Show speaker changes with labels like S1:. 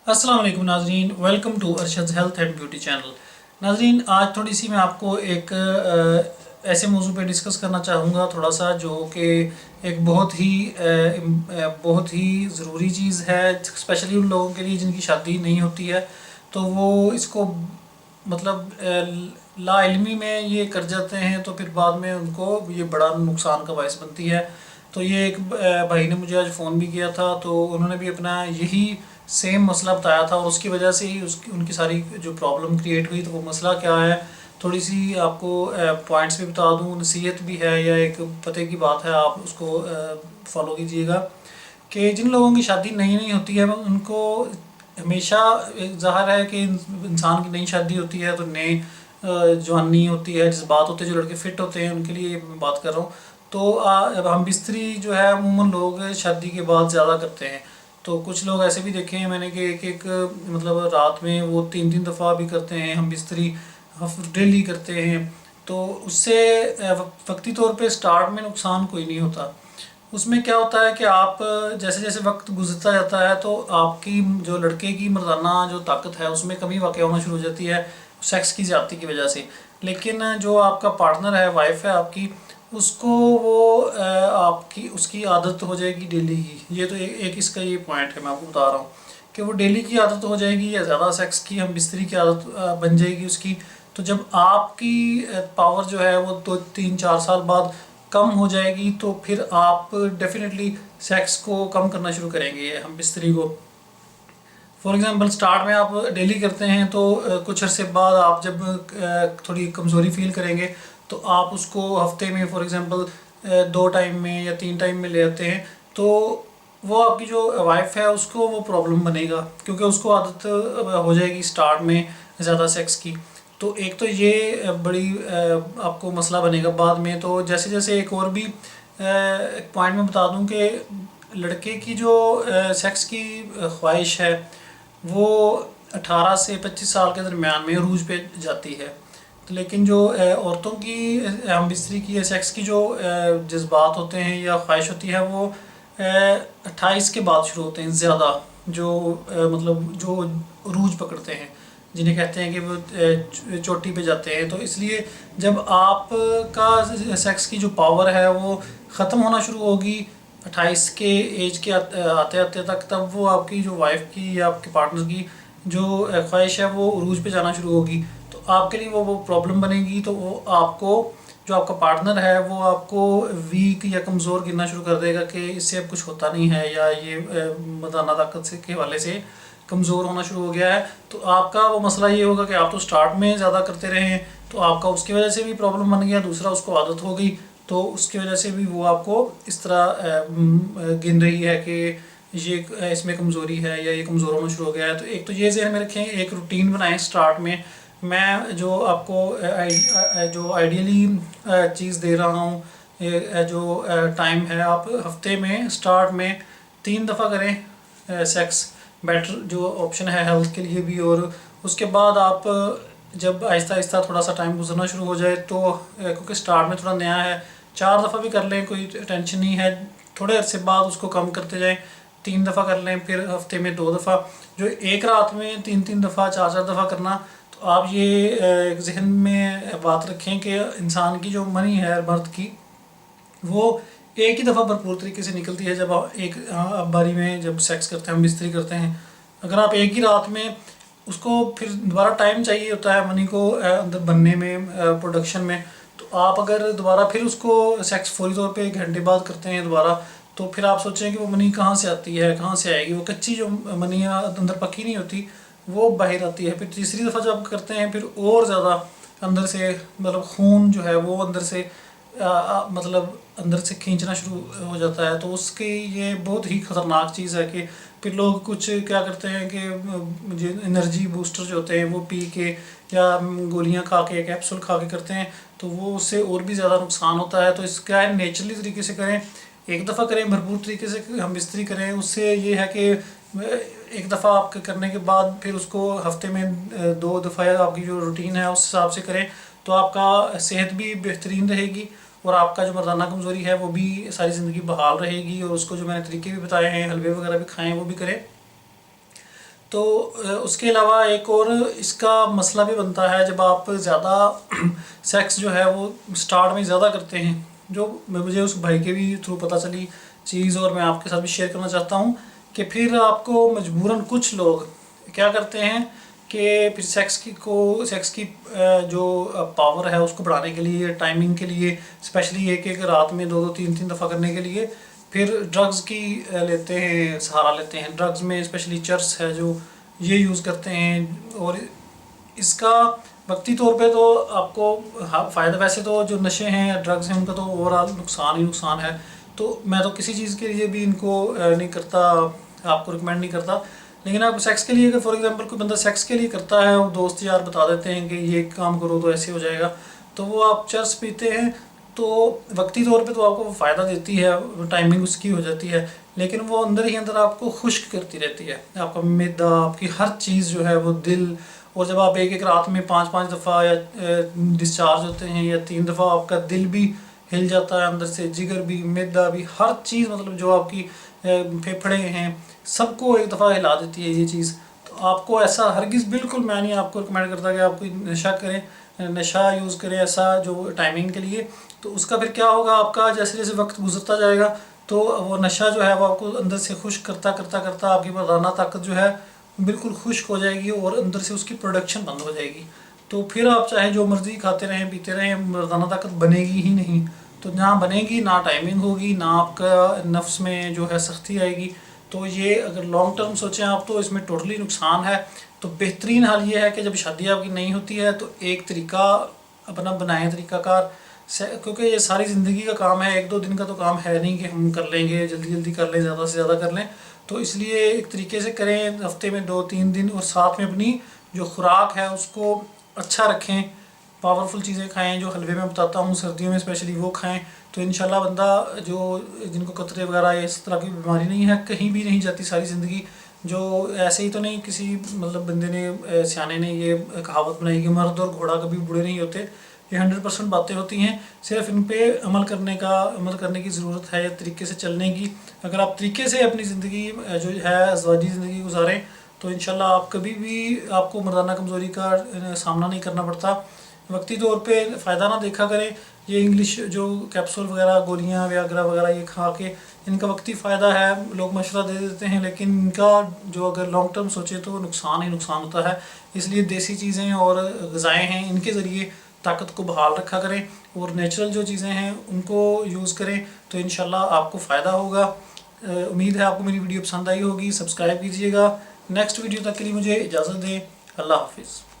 S1: अस्सलाम वालेकुम नाजरीन, welcome to Arshad health and beauty channel. नाजरीन, आज थोड़ी सी मैं आपको एक ऐसे मौजू पे डिस्कस करना चाहूँगा थोड़ा सा, जो कि एक बहुत ही ज़रूरी चीज़ है, स्पेशली उन लोगों के लिए जिनकी शादी नहीं होती है। तो वो इसको लाइल्मी में ये कर जाते हैं, तो फिर बाद में उनको ये बड़ा नुकसान का बायस बनती है। तो ये एक भाई ने मुझे आज फ़ोन भी किया था, तो उन्होंने भी अपना यही सेम मसला बताया था, और उसकी वजह से ही उसकी उनकी सारी जो प्रॉब्लम क्रिएट हुई। तो वो मसला क्या है, थोड़ी सी आपको पॉइंट्स भी बता दूं, नसीहत भी है या एक पते की बात है, आप उसको फॉलो कीजिएगा। कि जिन लोगों की शादी नई नहीं होती है, उनको हमेशा ज़ाहिर है कि इंसान की नई शादी होती है तो नए जवानी होती है, जज्बात होते हैं, जो लड़के फिट होते हैं उनके लिए मैं बात कर रहा हूँ। तो अब हम बिस्तरी जो है अमूमन लोग शादी के बाद ज़्यादा करते हैं। तो कुछ लोग ऐसे भी देखे हैं मैंने कि एक एक मतलब रात में वो तीन तीन दफ़ा भी करते हैं हम बिस्तरी, डेली करते हैं। तो उससे वक्ती तौर पे स्टार्ट में नुकसान कोई नहीं होता। उसमें क्या होता है कि आप जैसे जैसे वक्त गुजरता जाता है तो आपकी जो लड़के की मर्दाना जो ताकत है उसमें कमी वाक़ होना शुरू हो जाती है, सेक्स की ज़्यादती की वजह से। लेकिन जो आपका पार्टनर है, वाइफ है आपकी, उसको वो आपकी उसकी आदत हो जाएगी डेली की। ये तो एक इसका ये पॉइंट है, मैं आपको बता रहा हूँ कि वो डेली की आदत हो जाएगी, या ज़्यादा सेक्स की हम बिस्तरी की आदत बन जाएगी उसकी। तो जब आपकी पावर जो है वो 2 3 4 साल बाद कम हो जाएगी, तो फिर आप डेफिनेटली सेक्स को कम करना शुरू करेंगे, हम बिस्तरी को। फॉर एग्ज़ाम्पल स्टार्ट में आप डेली करते हैं, तो कुछ अरसे बाद आप जब थोड़ी कमज़ोरी फील करेंगे, तो आप उसको हफ्ते में फॉर एग्ज़ाम्पल 2 टाइम में या 3 टाइम में ले आते हैं। तो वो आपकी जो वाइफ है उसको वो प्रॉब्लम बनेगा, क्योंकि उसको आदत हो जाएगी स्टार्ट में ज़्यादा सेक्स की। तो एक तो ये बड़ी आपको मसला बनेगा बाद में। तो जैसे जैसे एक और भी एक पॉइंट में बता दूं कि लड़के की जो सेक्स की ख्वाहिश है वो 18 से 25 साल के दरमियान में अरूज पे जाती है। तो लेकिन जो औरतों की हम बिस्तरी की या सेक्स की जो जज्बात होते हैं या ख्वाहिश होती है, वो 28 के बाद शुरू होते हैं ज़्यादा। जो मतलब जो अरूज पकड़ते हैं, जिन्हें कहते हैं कि वो चोटी पे जाते हैं। तो इसलिए जब आपका सेक्स की जो पावर है वो ख़त्म होना शुरू होगी 28 के एज के आते आते तक, तब वो आपकी जो वाइफ की या आपके पार्टनर की जो ख्वाहिश है वो उरूज पे जाना शुरू होगी। तो आपके लिए वो प्रॉब्लम बनेगी। तो वो आपको, जो आपका पार्टनर है वो आपको वीक या कमज़ोर गिनना शुरू कर देगा कि इससे अब कुछ होता नहीं है, या ये मर्दाना ताकत से के हवाले से कमज़ोर होना शुरू हो गया है। तो आपका वो मसला ये होगा कि आप तो स्टार्ट में ज़्यादा करते रहे हैं, तो आपका उसकी वजह से भी प्रॉब्लम बन गया, दूसरा उसको आदत हो गई, तो उसकी वजह से भी वो आपको इस तरह गिन रही है कि ये इसमें कमज़ोरी है या ये कमज़ोर होना शुरू हो गया है। तो एक तो ये ज़हन में रखें, एक रूटीन बनाएं स्टार्ट में। मैं जो आपको जो आइडियली चीज़ दे रहा हूँ, जो टाइम है, आप हफ्ते में स्टार्ट में 3 दफ़ा करें सेक्स, बेटर जो ऑप्शन है हेल्थ के लिए भी। और उसके बाद आप जब आहिस्ता आहिस्ता थोड़ा सा टाइम गुजरना शुरू हो जाए, तो क्योंकि स्टार्ट में थोड़ा नया है, 4 दफ़ा भी कर लें, कोई टेंशन नहीं है। थोड़े अरसे बाद उसको कम करते जाएं, 3 दफ़ा कर लें, फिर हफ्ते में 2 दफ़ा। जो एक रात में 3 3 दफ़ा 4 4 दफ़ा करना। तो आप ये एक जहन में बात रखें कि इंसान की जो मनी है मर्द की, वो एक ही दफ़ा भरपूर तरीके से निकलती है जब आप एक बारी में जब सेक्स करते हैं, हम बिस्तरी करते हैं। अगर आप एक ही रात में उसको, फिर दोबारा टाइम चाहिए होता है मनी को अंदर बनने में, प्रोडक्शन में। तो आप अगर दोबारा फिर उसको सेक्स फौरी तौर पे 1 घंटे बाद करते हैं दोबारा, तो फिर आप सोचें कि वो मनी कहाँ से आती है, कहाँ से आएगी। वो कच्ची जो मनी है अंदर पकी नहीं होती, वो बाहर आती है। फिर तीसरी दफ़ा जब आप करते हैं, फिर और ज़्यादा अंदर से मतलब खून जो है वो अंदर से मतलब अंदर से खींचना शुरू हो जाता है। तो उसकी ये बहुत ही ख़तरनाक चीज़ है कि फिर लोग कुछ क्या करते हैं कि जो एनर्जी बूस्टर जो होते हैं वो पी के या गोलियां खा के, कैप्सूल खा के करते हैं, तो वो उससे और भी ज़्यादा नुकसान होता है। तो इसका है नेचुरली तरीके से करें, एक दफ़ा करें, भरपूर तरीके से हम बिस्तरी करें। उससे ये है कि एक दफ़ा आपके करने के बाद फिर उसको हफ्ते में 2 दफ़ा आपकी जो रूटीन है उस हिसाब से करें, तो आपका सेहत भी बेहतरीन रहेगी, और आपका जो मर्दाना कमज़ोरी है वो भी सारी ज़िंदगी बहाल रहेगी। और उसको जो मैंने तरीके भी बताए हैं, हलवे वगैरह भी खाएं, वो भी करें। तो उसके अलावा एक और इसका मसला भी बनता है, जब आप ज़्यादा सेक्स जो है वो स्टार्ट में ज़्यादा करते हैं, जो मुझे उस भाई के भी थ्रू पता चली चीज़ और मैं आपके साथ भी शेयर करना चाहता हूँ, कि फिर आपको मजबूरन कुछ लोग क्या करते हैं कि फिर सेक्स की जो पावर है उसको बढ़ाने के लिए, टाइमिंग के लिए, स्पेशली एक एक रात में दो दो तीन तीन दफ़ा करने के लिए फिर ड्रग्स की लेते हैं, सहारा लेते हैं। ड्रग्स में स्पेशली चर्स है जो ये यूज़ करते हैं। और इसका वक्ती तौर पे तो आपको फ़ायदा, वैसे तो जो नशे हैं, ड्रग्स हैं, उनका तो ओवरऑल नुकसान ही नुकसान है। तो मैं तो किसी चीज़ के लिए भी इनको नहीं करता, आपको रिकमेंड नहीं करता। लेकिन आप सेक्स के लिए, अगर फॉर एग्जांपल कोई बंदा सेक्स के लिए करता है और दोस्त यार बता देते हैं कि ये काम करो तो ऐसे हो जाएगा, तो वो आप चर्स पीते हैं तो वक्ती तौर पे तो आपको फ़ायदा देती है, टाइमिंग उसकी हो जाती है, लेकिन वो अंदर ही अंदर आपको खुश्क करती रहती है। आपका मैदा, आपकी हर चीज़ जो है वो दिल, और जब आप एक एक रात में 5-5 दफ़ा या डिस्चार्ज होते हैं या 3 दफ़ा, आपका दिल भी हिल जाता है अंदर से, जिगर भी, मैदा भी, हर चीज़, मतलब जो आपकी फेफड़े हैं सबको एक दफ़ा हिला देती है ये चीज़। तो आपको ऐसा हरगिज़, बिल्कुल मैं नहीं आपको रिकमेंड करता कि आप कोई नशा करें, नशा यूज़ करें ऐसा जो टाइमिंग के लिए। तो उसका फिर क्या होगा, आपका जैसे जैसे वक्त गुजरता जाएगा तो वो नशा जो है वो आपको अंदर से खुश्क करता करता करता आपकी मर्दाना ताकत जो है बिल्कुल खुश्क हो जाएगी और अंदर से उसकी प्रोडक्शन बंद हो जाएगी। तो फिर आप चाहे जो मर्ज़ी खाते रहें पीते रहें, मर्दाना ताकत बनेगी ही नहीं। तो ना बनेगी, ना टाइमिंग होगी, ना आपका नफ्स में जो है सख्ती आएगी। तो ये अगर लॉन्ग टर्म सोचें आप तो इसमें टोटली नुकसान है। तो बेहतरीन हाल ये है कि जब शादी आपकी नहीं होती है तो एक तरीका अपना बनाएं, तरीक़ाकार, क्योंकि ये सारी ज़िंदगी का काम है, एक दो दिन का तो काम है नहीं कि हम कर लेंगे, जल्दी जल्दी कर लें, ज़्यादा से ज़्यादा कर लें। तो इसलिए एक तरीके से करें, हफ्ते में 2-3 दिन, और साथ में अपनी जो खुराक है उसको अच्छा रखें, पावरफुल चीज़ें खाएं, जो हलवे में बताता हूँ सर्दियों में स्पेशली वो खाएं। तो इंशाल्लाह बंदा जो, जिनको कतरे वगैरह या इस तरह की बीमारी नहीं है, कहीं भी नहीं जाती सारी ज़िंदगी। जो ऐसे ही तो नहीं किसी मतलब बंदे ने, सियाने ने ये कहावत बनाई कि मर्द और घोड़ा कभी बूढ़े नहीं होते। ये 100% बातें होती हैं, सिर्फ इन पे अमल करने की ज़रूरत है, तरीके से चलने की। अगर आप तरीके से अपनी ज़िंदगी जो है अज़वाजी ज़िंदगी गुजारें तो इंशाल्लाह आप कभी भी, आपको मर्दाना कमज़ोरी का सामना नहीं करना पड़ता। वक्ती तौर पे फ़ायदा ना देखा करें, ये इंग्लिश जो कैप्सूल वगैरह, गोलियाँ व्याग्रा वगैरह ये खा के, इनका वक्ती फ़ायदा है, लोग मशवरा दे देते हैं, लेकिन इनका जो अगर लॉन्ग टर्म सोचे तो नुकसान ही नुकसान होता है। इसलिए देसी चीज़ें और ग़िज़ाएँ हैं, इनके ज़रिए ताकत को बहाल रखा करें और नेचुरल जो चीज़ें हैं उनको यूज़ करें, तो इंशाल्लाह आपको फ़ायदा होगा। उम्मीद है आपको मेरी वीडियो पसंद आई होगी। सब्सक्राइब कीजिएगा। नेक्स्ट वीडियो तक के लिए मुझे इजाज़त दें। अल्लाह हाफिज़।